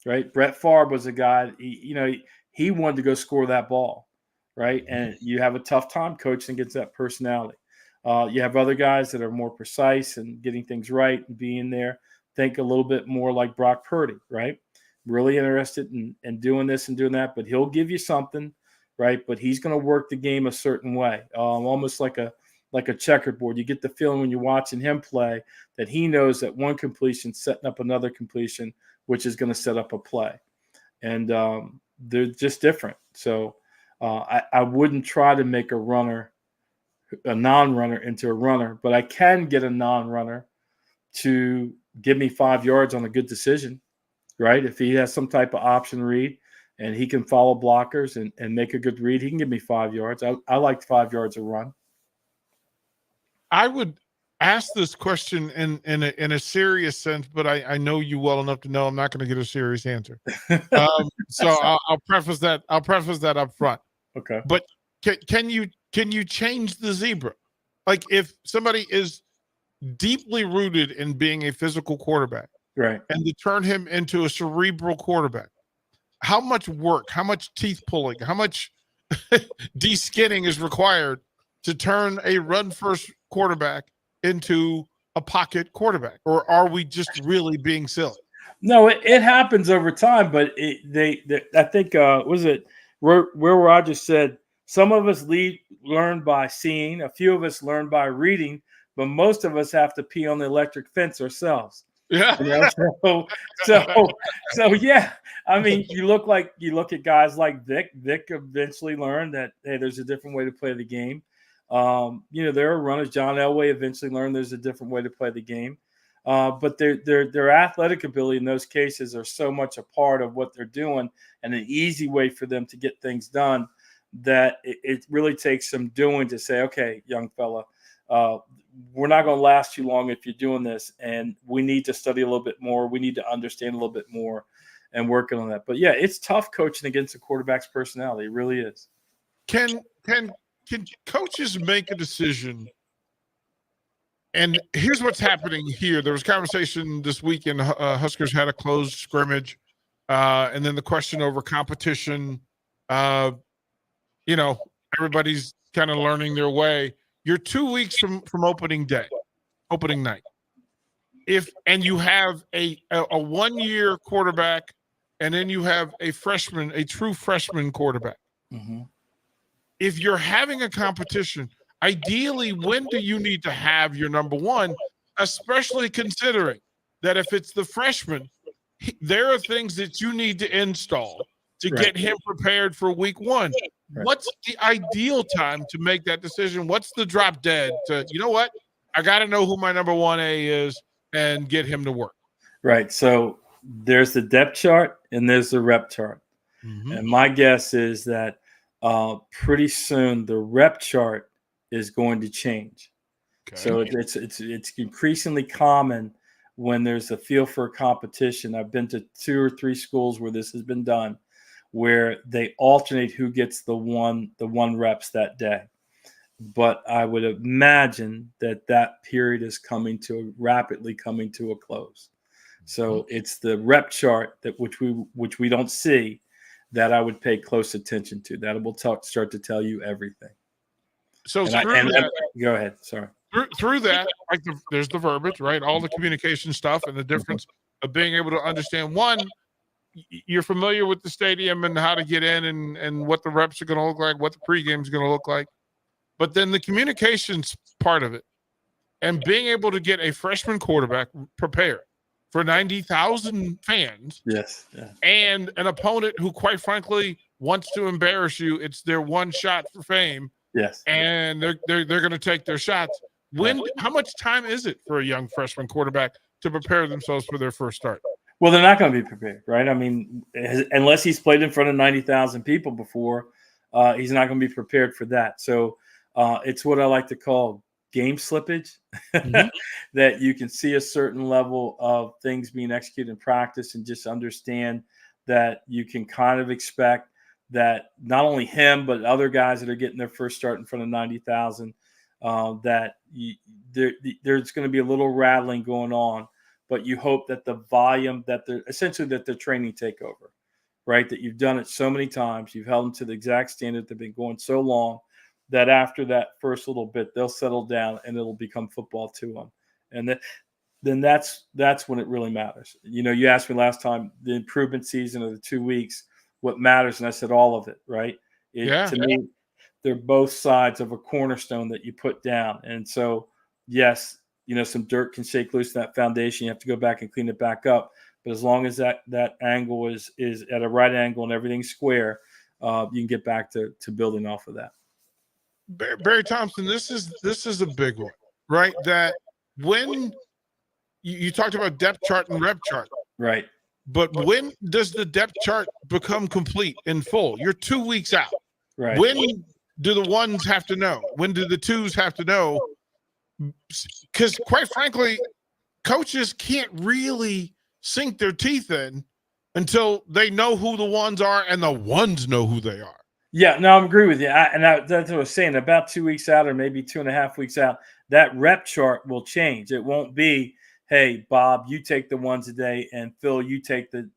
S6: right? Brett Favre was a guy, he wanted to go score that ball, right? And you have a tough time coaching against that personality. You have other guys that are more precise and getting things right and being there. Think a little bit more like Brock Purdy, right? Really interested in doing this and doing that, but he'll give you something, right? But he's going to work the game a certain way, almost like a checkerboard. You get the feeling when you're watching him play that he knows that one completion setting up another completion, which is going to set up a play. And they're just different. So I wouldn't try to make a non-runner into a runner, but I can get a non-runner to give me 5 yards on a good decision, right? If he has some type of option read and he can follow blockers and make a good read, he can give me 5 yards. I like 5 yards a run.
S4: I would ask this question in a serious sense, but I know you well enough to know I'm not going to get a serious answer. So I'll preface that. I'll preface that up front.
S6: Okay.
S4: But can you change the zebra? Like if somebody is deeply rooted in being a physical quarterback,
S6: right,
S4: and to turn him into a cerebral quarterback, how much work, how much teeth pulling, how much de-skinning is required to turn a run-first quarterback into a pocket quarterback? Or are we just really being silly?
S6: No, it happens over time, but I think was it where Roger said some of us learn by seeing, a few of us learn by reading, but most of us have to pee on the electric fence ourselves.
S4: Yeah.
S6: So yeah. I mean, you look at guys like Vic. Vic eventually learned that hey, there's a different way to play the game. There are runners. John Elway eventually learned there's a different way to play the game. But their athletic ability in those cases are so much a part of what they're doing, and an easy way for them to get things done, that it really takes some doing to say, okay, young fella, we're not going to last too long if you're doing this, and we need to study a little bit more. We need to understand a little bit more and working on that. But yeah, it's tough coaching against a quarterback's personality. It really is.
S4: Can coaches make a decision? And here's what's happening here. There was conversation this weekend. Huskers had a closed scrimmage, and then the question over competition. Everybody's kind of learning their way. You're 2 weeks from opening night. And you have a 1 year quarterback, and then you have a true freshman quarterback.
S6: Mm-hmm.
S4: If you're having a competition, ideally, when do you need to have your number one, especially considering that if it's the freshman, there are things that you need to install to get him prepared for week one. Right. What's the ideal time to make that decision? What's the drop dead to, you know what? I got to know who my number 1A is and get him to work.
S6: Right. So there's the depth chart and there's the rep chart. Mm-hmm. And my guess is that pretty soon the rep chart is going to change. Okay. So it's increasingly common when there's a feel for a competition. I've been to 2 or 3 schools where this has been done, where they alternate who gets the one reps that day. But I would imagine that period is rapidly coming to a close. So it's the rep chart which we don't see, that I would pay close attention to. That will start to tell you everything.
S4: So
S6: go ahead. Sorry.
S4: Through that, there's the verbiage, right? All the communication stuff and the difference of being able to understand. One, you're familiar with the stadium and how to get in and what the reps are going to look like, what the pregame is going to look like. But then the communications part of it, and being able to get a freshman quarterback prepared for 90,000 fans.
S6: Yes. Yeah.
S4: And an opponent who, quite frankly, wants to embarrass you. It's their one shot for fame.
S6: Yes.
S4: And they're going to take their shots. How much time is it for a young freshman quarterback to prepare themselves for their first start?
S6: Well, they're not going to be prepared, right? I mean, unless he's played in front of 90,000 people before, he's not going to be prepared for that. So it's what I like to call game slippage, that you can see a certain level of things being executed in practice and just understand that you can kind of expect that not only him, but other guys that are getting their first start in front of 90,000, there's going to be a little rattling going on, but you hope that the volume that they're training take over, right? That you've done it so many times, you've held them to the exact standard, they've been going so long, that after that first little bit, they'll settle down and it'll become football to them. And then that's when it really matters. You asked me last time, the improvement season of the 2 weeks, what matters, and I said all of it, right? To me, they're both sides of a cornerstone that you put down. And so, yes, some dirt can shake loose in that foundation. You have to go back and clean it back up. But as long as that angle is at a right angle and everything's square, you can get back to building off of that.
S4: Barry Thompson, this is a big one, right? That when you talked about depth chart and rep chart,
S6: right?
S4: But when does the depth chart become complete in full? You're 2 weeks out.
S6: Right.
S4: When do the ones have to know? When do the twos have to know? Because quite frankly, coaches can't really sink their teeth in until they know who the ones are and the ones know who they are.
S6: Yeah, no, I agree with you. That's what I was saying. About 2 weeks out, or maybe 2.5 weeks out, that rep chart will change. It won't be, hey, Bob, you take the ones today, and Phil, you take the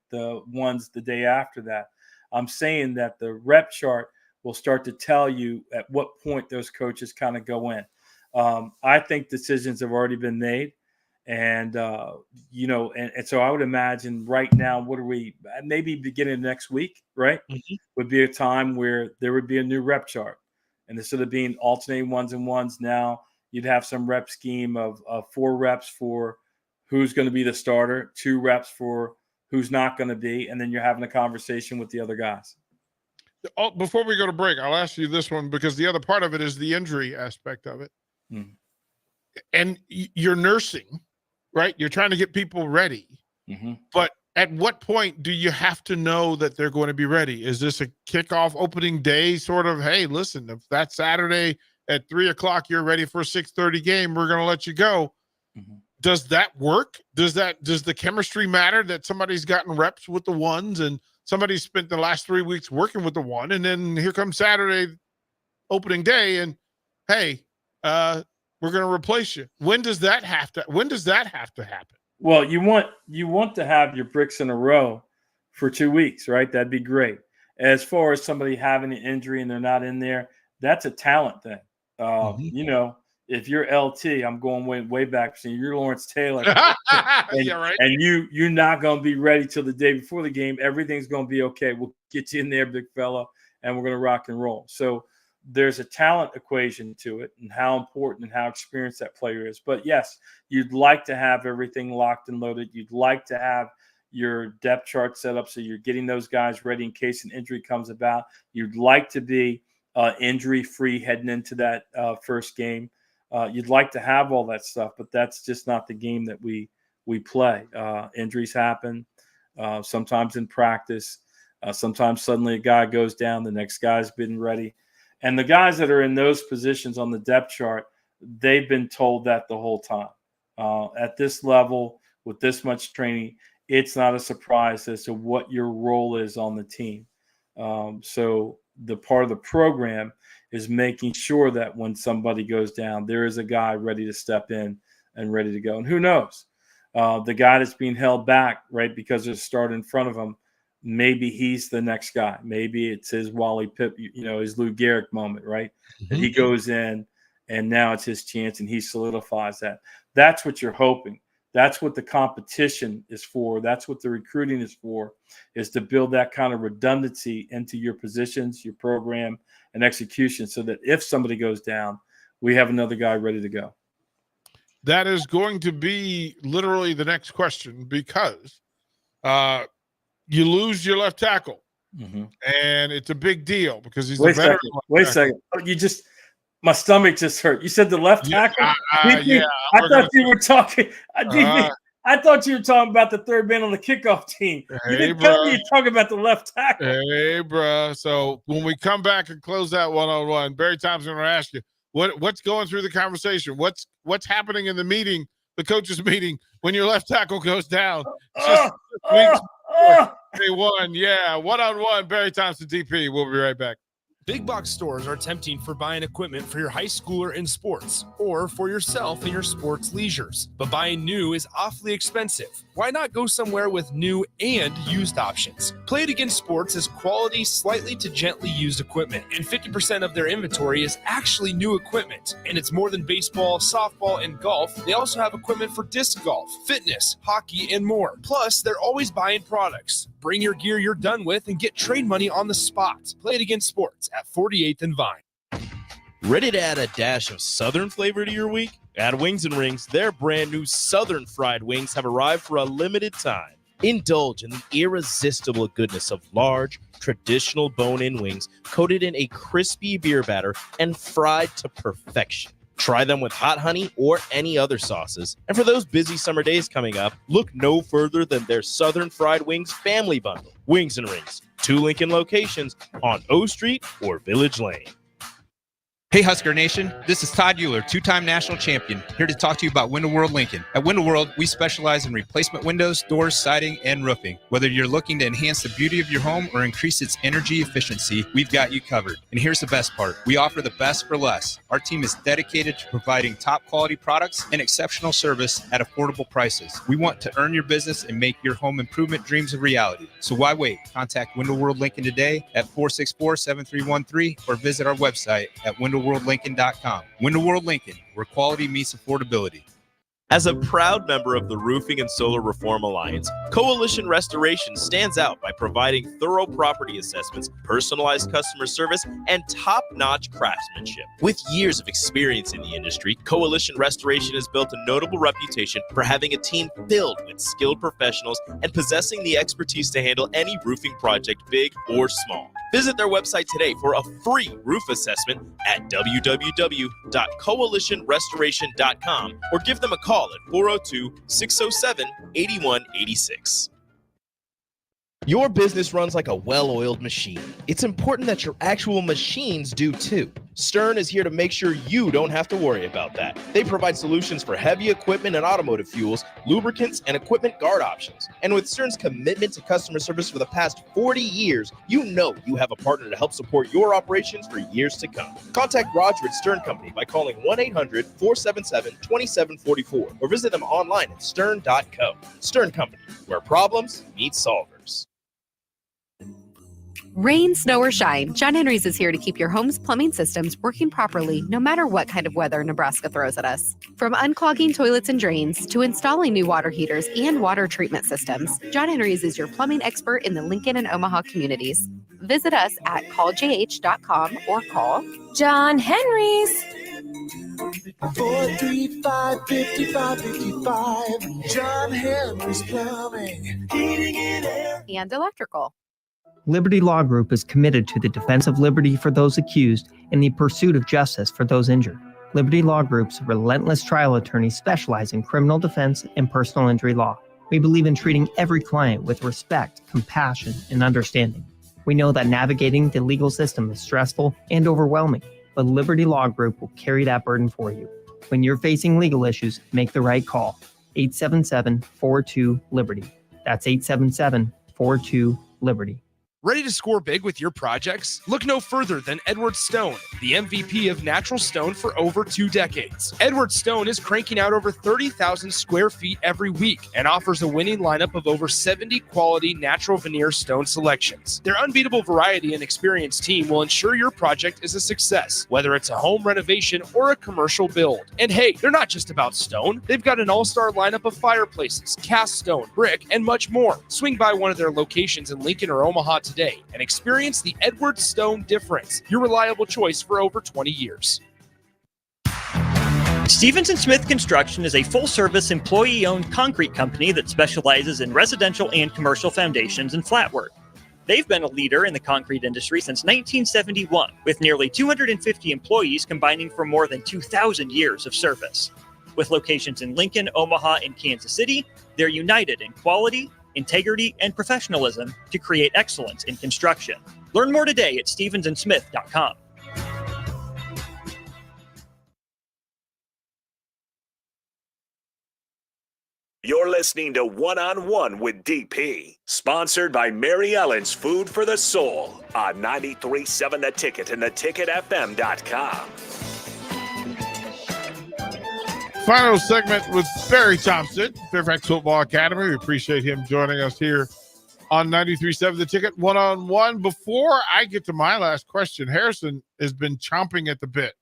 S6: ones the day after that. I'm saying that the rep chart will start to tell you at what point those coaches kind of go in. I think decisions have already been made. And, and so I would imagine right now, what are we, maybe beginning of next week, right? Mm-hmm. Would be a time where there would be a new rep chart. And instead of being alternating ones and ones, now you'd have some rep scheme of 4 reps for who's going to be the starter, 2 reps for who's not going to be, and then you're having a conversation with the other guys.
S4: Before we go to break, I'll ask you this one, because the other part of it is the injury aspect of it. Mm-hmm. And you're nursing right? You're trying to get people ready.
S6: Mm-hmm.
S4: But at what point do you have to know that they're going to be ready? Is this a kickoff opening day sort of, hey, listen, if that Saturday at 3:00 you're ready for a 6:30 game, we're going to let you go.
S6: Mm-hmm.
S4: Does that work? Does the chemistry matter that somebody's gotten reps with the ones and somebody's spent the last 3 weeks working with the one, and then here comes Saturday opening day and, hey, we're going to replace you. When does that have to happen?
S6: Well, you want to have your bricks in a row for 2 weeks, right? That'd be great. As far as somebody having an injury and they're not in there, that's a talent thing. You know, if you're LT, I'm going way back. So you're Lawrence Taylor, and,
S4: yeah, right.
S6: And you're not going to be ready till the day before the game. Everything's going to be okay. We'll get you in there, big fella, and we're going to rock and roll. So there's a talent equation to it, and how important and how experienced that player is. But yes, you'd like to have everything locked and loaded. You'd like to have your depth chart set up so you're getting those guys ready in case an injury comes about. You'd like to be injury-free heading into that first game. You'd like to have all that stuff, but that's just not the game that we play. Injuries happen sometimes in practice. Sometimes suddenly a guy goes down, the next guy's been ready. And the guys that are in those positions on the depth chart, they've been told that the whole time. At this level, with this much training, it's not a surprise as to what your role is on the team. So the part of the program is making sure that when somebody goes down, there is a guy ready to step in and ready to go. And who knows? The guy that's being held back, right, because there's a start in front of him, maybe he's the next guy. Maybe it's his Wally Pipp, his Lou Gehrig moment, right? Mm-hmm. And he goes in, and now it's his chance, and he solidifies that. That's what you're hoping. That's what the competition is for. That's what the recruiting is for, is to build that kind of redundancy into your positions, your program, and execution so that if somebody goes down, we have another guy ready to go.
S4: That is going to be literally the next question, because you lose your left tackle, and it's a big deal because he's a veteran.
S6: Wait a second. My stomach just hurt. You said the left tackle?
S4: Yeah.
S6: I thought you were talking. I thought you were talking about the third man on the kickoff team. You didn't tell me you're talking about the left tackle.
S4: Hey, bro. So when we come back and close that one-on-one, Barry Thompson will ask you what's going through the conversation. What's happening in the meeting, the coaches' meeting, when your left tackle goes down? Day one, yeah, one-on-one. Barry Thompson, DP. We'll be right back.
S9: Big box stores are tempting for buying equipment for your high schooler in sports or for yourself in your sports leisures. But buying new is awfully expensive. Why not go somewhere with new and used options? Play It Again Sports is quality, slightly to gently used equipment, and 50% of their inventory is actually new equipment. And it's more than baseball, softball, and golf. They also have equipment for disc golf, fitness, hockey, and more. Plus, they're always buying products. Bring your gear you're done with and get trade money on the spot. Play It Again Sports at 48th and Vine.
S10: Ready to add a dash of Southern flavor to your week? At Wings and Rings, their brand new Southern fried wings have arrived for a limited time. Indulge in the irresistible goodness of large, traditional bone-in wings coated in a crispy beer batter and fried to perfection. Try them with hot honey or any other sauces. And for those busy summer days coming up, look no further than their Southern Fried Wings Family Bundle. Wings and Rings, 2 Lincoln locations on O Street or Village Lane.
S11: Hey, Husker Nation, this is Todd Euler, 2-time national champion, here to talk to you about Window World Lincoln. At Window World, we specialize in replacement windows, doors, siding, and roofing. Whether you're looking to enhance the beauty of your home or increase its energy efficiency, we've got you covered. And here's the best part. We offer the best for less. Our team is dedicated to providing top quality products and exceptional service at affordable prices. We want to earn your business and make your home improvement dreams a reality. So why wait? Contact Window World Lincoln today at 464-7313 or visit our website at WindowWorldLincoln.com. Window World Lincoln, where quality meets affordability.
S10: As a proud member of the Roofing and Solar Reform Alliance, Coalition Restoration stands out by providing thorough property assessments, personalized customer service, and top-notch craftsmanship. With years of experience in the industry, Coalition Restoration has built a notable reputation for having a team filled with skilled professionals and possessing the expertise to handle any roofing project, big or small. Visit their website today for a free roof assessment at www.coalitionrestoration.com or give them a call call at 402-607-8186. Your business runs like a well-oiled machine. It's important that your actual machines do too. Stern is here to make sure you don't have to worry about that. They provide solutions for heavy equipment and automotive fuels, lubricants, and equipment guard options. And with Stern's commitment to customer service for the past 40 years, you know you have a partner to help support your operations for years to come. Contact Roger at Stern Company by calling 1-800-477-2744 or visit them online at stern.co. Stern Company, where problems meet solvers.
S12: Rain, snow, or shine, John Henry's is here to keep your home's plumbing systems working properly no matter what kind of weather Nebraska throws at us. From unclogging toilets and drains to installing new water heaters and water treatment systems, John Henry's is your plumbing expert in the Lincoln and Omaha communities. Visit us at calljh.com or call
S13: John Henry's.
S14: 435-5555. John Henry's Plumbing, Heating and Air.
S12: and electrical.
S15: Liberty Law Group is committed to the defense of liberty for those accused and the pursuit of justice for those injured. Liberty Law Group's relentless trial attorneys specialize in criminal defense and personal injury law. We believe in treating every client with respect, compassion, and understanding. We know that navigating the legal system is stressful and overwhelming, but Liberty Law Group will carry that burden for you. When you're facing legal issues, make the right call. 877-42-LIBERTY. That's 877-42-LIBERTY.
S9: Ready to score big with your projects? Look no further than Edward Stone, the MVP of natural stone for over 2 decades. Edward Stone is cranking out over 30,000 square feet every week and offers a winning lineup of over 70 quality natural veneer stone selections. Their unbeatable variety and experienced team will ensure your project is a success, whether it's a home renovation or a commercial build. And hey, they're not just about stone. They've got an all-star lineup of fireplaces, cast stone, brick, and much more. Swing by one of their locations in Lincoln or Omaha today and experience the Edward Stone difference, your reliable choice for over 20 years.
S7: Stevens & Smith Construction is a full-service, employee-owned concrete company that specializes in residential and commercial foundations and flat work. They've been a leader in the concrete industry since 1971, with nearly 250 employees combining for more than 2,000 years of service. With locations in Lincoln, Omaha, and Kansas City, they're united in quality, integrity, and professionalism to create excellence in construction. Learn more today at stevensandsmith.com.
S3: You're listening to One-on-One with DP, sponsored by Mary Ellen's Food for the Soul on 93.7 The Ticket and theticketfm.com.
S4: Final segment with Barry Thompson, Fairfax Football Academy. We appreciate him joining us here on 93.7 The Ticket, one-on-one. Before I get to my last question, Harrison has been chomping at the bit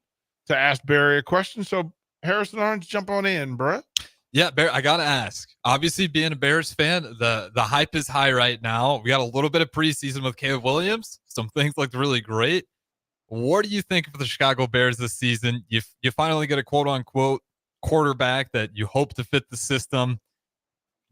S4: to ask Barry a question. So, Harrison, why don't you jump on in, bruh?
S16: Yeah, Bear, I got to ask. Obviously, being a Bears fan, the hype is high right now. We got a little bit of preseason with Caleb Williams. Some things looked really great. What do you think of the Chicago Bears this season? You finally get a quote-unquote quarterback that you hope to fit the system.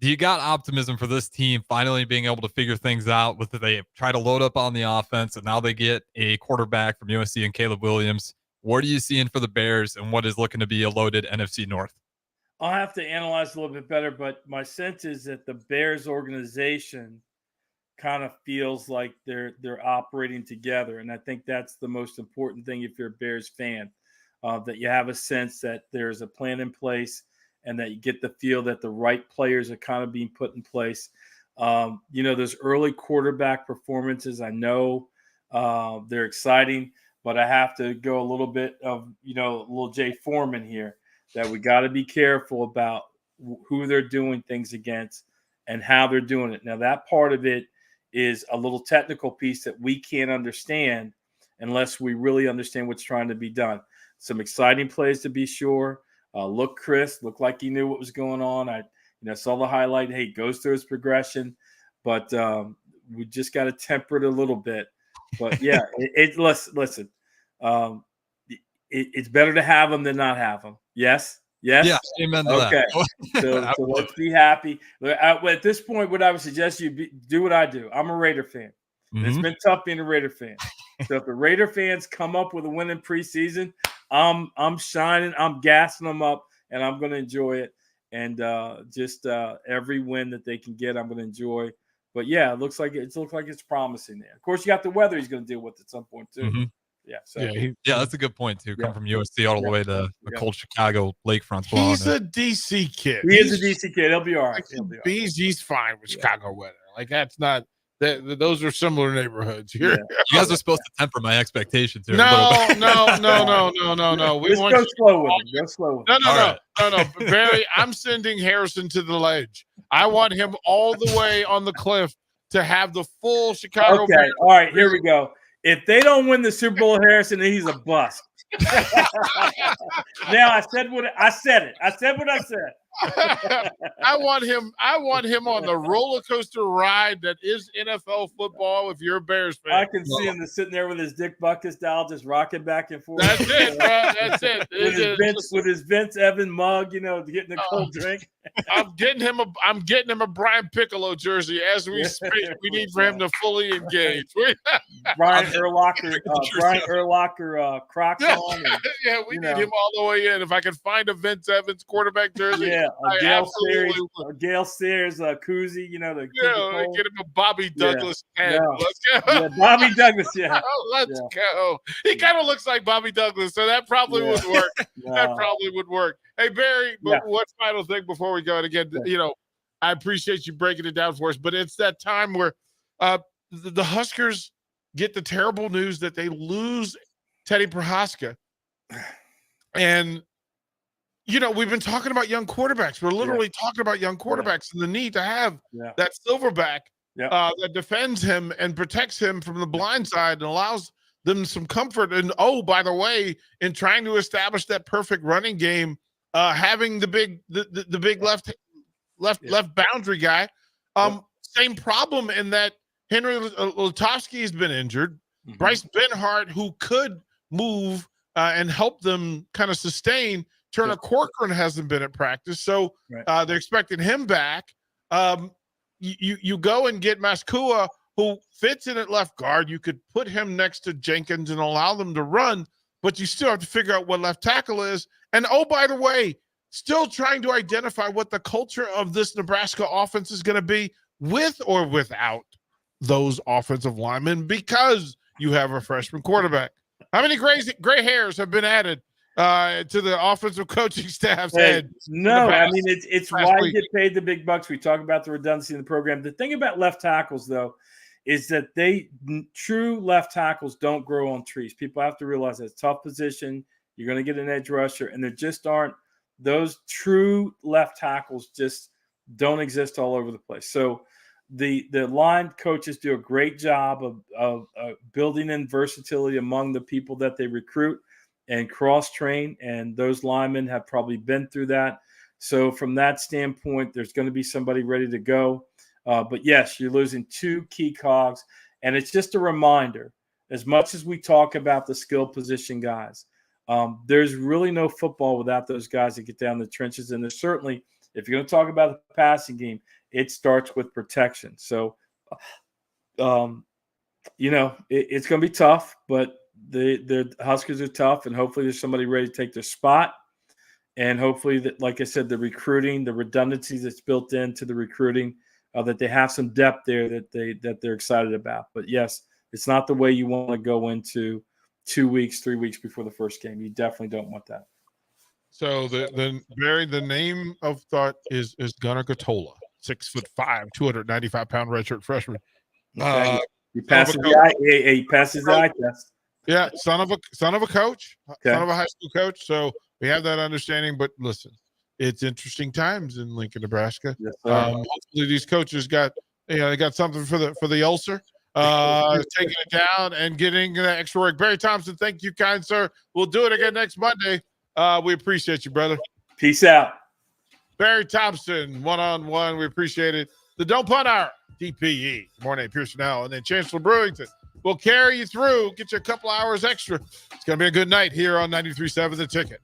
S16: Do you got optimism for this team finally being able to figure things out? With they try to load up on the offense, and now they get a quarterback from USC and Caleb Williams. What are you seeing for the Bears, and what is looking to be a loaded NFC North?
S6: I'll have to analyze a little bit better, but my sense is that the Bears organization kind of feels like they're operating together, and I think that's the most important thing if you're a Bears fan, that you have a sense that there's a plan in place and that you get the feel that the right players are kind of being put in place. Those early quarterback performances, I know they're exciting, but I have to go a little bit of, a little Jay Foreman here, that we got to be careful about who they're doing things against and how they're doing it. Now, that part of it is a little technical piece that we can't understand unless we really understand what's trying to be done. Some exciting plays to be sure. Look like he knew what was going on. I saw the highlight. Hey, goes through his progression, but we just got to temper it a little bit. But yeah, listen. It's better to have them than not have them. Yes.
S16: Yeah. Amen to
S6: okay.
S16: That.
S6: So let's be happy. At this point, what I would suggest you do what I do. I'm a Raider fan. Mm-hmm. It's been tough being a Raider fan. So if the Raider fans come up with a win in preseason, I'm shining, I'm gassing them up, and I'm going to enjoy it. and just every win that they can get, I'm going to enjoy. But yeah, it looks like it's promising there. Of course, you got the weather he's going to deal with at some point too.
S16: Mm-hmm.
S6: Yeah. So
S16: yeah, that's a good point too. Come
S6: Yeah.
S16: from USC all the way to the cold Chicago lakefronts.
S4: He's a DC kid.
S6: He is a DC kid. He'll be all right.
S4: He's fine with Chicago weather. Like that's not. Those are similar neighborhoods here.
S16: You guys are supposed to temper my expectations here.
S4: No. We
S6: Just
S4: want
S6: go slow with him. Go slow with him.
S4: No. Barry, I'm sending Harrison to the ledge. I want him all the way on the cliff to have the full Chicago.
S6: Okay. All right. Here we go. If they don't win the Super Bowl, Harrison, then he's a bust. Now I said what I said. I said what I said.
S4: I want him on the roller coaster ride that is NFL football. If you're a Bears fan,
S6: I can see him sitting there with his Dick Bucket style, just rocking back and forth.
S4: That's it, bro. That's it.
S6: with his Vince Evans mug, getting a cold drink.
S4: I'm getting him a Brian Piccolo jersey as we speak. We need for him to fully engage.
S6: Brian Urlacher Crocs on.
S4: We need him all the way in. If I can find a Vince Evans quarterback jersey,
S6: Gail Sayers koozie, get
S4: him a Bobby Douglas hat. Let's go.
S6: Bobby Douglas,
S4: Let's go. He kind of looks like Bobby Douglas, so that probably would work. That probably would work. Hey, Barry, one final thing before we go. And again, I appreciate you breaking it down for us, but it's that time where the Huskers get the terrible news that they lose Teddy Prohaska. And we've been talking about young quarterbacks. We're literally talking about young quarterbacks and the need to have that silverback that defends him and protects him from the blind side and allows them some comfort. And by the way, in trying to establish that perfect running game, having the big left boundary guy, same problem in that Henry Lutovsky has been injured. Mm-hmm. Bryce Benhart, who could move and help them kind of sustain. Turner Corcoran hasn't been at practice, so they're expecting him back. You go and get Maskua, who fits in at left guard. You could put him next to Jenkins and allow them to run, but you still have to figure out what left tackle is. And by the way, still trying to identify what the culture of this Nebraska offense is going to be with or without those offensive linemen, because you have a freshman quarterback. How many gray hairs have been added to the offensive coaching staff's head?
S6: No, I mean, it's why you get paid the big bucks. We talk about the redundancy in the program. The thing about left tackles, though, is that true left tackles don't grow on trees. People have to realize that's a tough position. You're going to get an edge rusher, and there just aren't those true left tackles just don't exist all over the place. So the line coaches do a great job of building in versatility among the people that they recruit and cross-train, and those linemen have probably been through that. So from that standpoint, there's going to be somebody ready to go. But yes, you're losing two key cogs, and it's just a reminder, as much as we talk about the skill position guys, there's really no football without those guys that get down the trenches. And there's certainly, if you're going to talk about the passing game, it starts with protection. So, it's going to be tough, but the Huskers are tough, and hopefully there's somebody ready to take their spot. And hopefully that, like I said, the recruiting, the redundancies that's built into the recruiting, that they have some depth there that they're excited about. But yes, it's not the way you want to go into 2 weeks, 3 weeks before the first game. You definitely don't want that.
S4: So the name of thought is Gunnar Gatola, 6'5", 295-pound redshirt freshman.
S6: Okay. He passes the eye test.
S4: Yeah, son of a coach, son of a high school coach. So we have that understanding. But listen, it's interesting times in Lincoln, Nebraska.
S6: Yes,
S4: hopefully these coaches got something for the ulcer. Taking it down and getting that extra work. Barry Thompson, thank you, kind sir. We'll do it again next Monday. We appreciate you, brother.
S6: Peace out.
S4: Barry Thompson, one-on-one. We appreciate it. The Don't Punt Hour, DPE, Mornay Pearsonell, and then Chancellor Brewington will carry you through, get you a couple hours extra. It's going to be a good night here on 93.7 The Ticket.